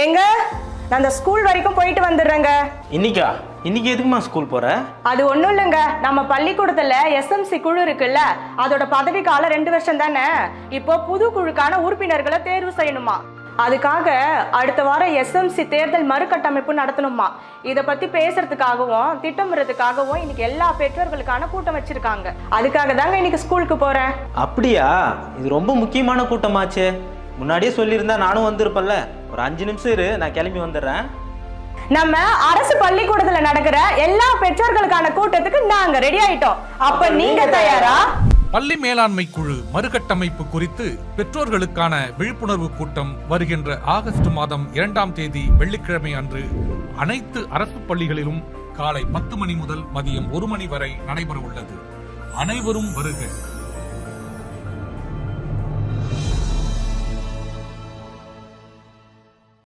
எங்க நான் அந்த ஸ்கூல் வரைக்கும் போயிட்டு வந்துடுறேங்க. இன்னைக்கா? இன்னைக்கு எதுக்குமா ஸ்கூல் போற? அது ஒண்ணும் இல்லைங்க, நம்ம பள்ளிக்கூடத்துல எஸ்எம்சி குழு இருக்குல்ல, அதோட பதவி காலம் 2 வருஷம் தானே. இப்போ புது குழுக்கான உறுப்பினர்களை தேர்வு செய்யணுமா. அதுக்காக அடுத்த வாரம் எஸ்எம்சி தேர்தல் மறுகட்டமைப்பு நடத்தணுமா. இத பத்தி பேசுறதுக்காகவும் திட்டமிடுறதுக்காகவும் இன்னைக்கு எல்லா பெற்றோர்களுக்கான கூட்டம் வச்சிருக்காங்க. அதுக்காக தாங்க இன்னைக்கு ஸ்கூலுக்கு போறேன். அப்படியா? இது ரொம்ப முக்கியமான கூட்டமாச்சே. முன்னாடியே சொல்லியிருந்தா நானும் வந்திருப்பேன்ல. ஒரு 5 நிமிஷம் இரு, நான் கிளம்பி வந்துடுறேன். நம்ம அரசு பள்ளிக்கூடத்துல நடக்கிற எல்லா பெற்றோர்களுக்கான கூட்டத்துக்கு நாங்க ரெடி ஆயிட்டோம். அப்ப நீங்க தயாரா? பள்ளி மேலாண்மை குழு மறுகட்டமைப்பு குறித்து பெற்றோர்களுக்கான விழிப்புணர்வு கூட்டம் வருகின்ற ஆகஸ்ட் மாதம் 2ஆம் தேதி வெள்ளிக்கிழமை அன்று அனைத்து அரசு பள்ளிகளிலும் காலை 10 மணி முதல் மதியம் 1 மணி வரை நடைபெற உள்ளது. அனைவரும் வருக.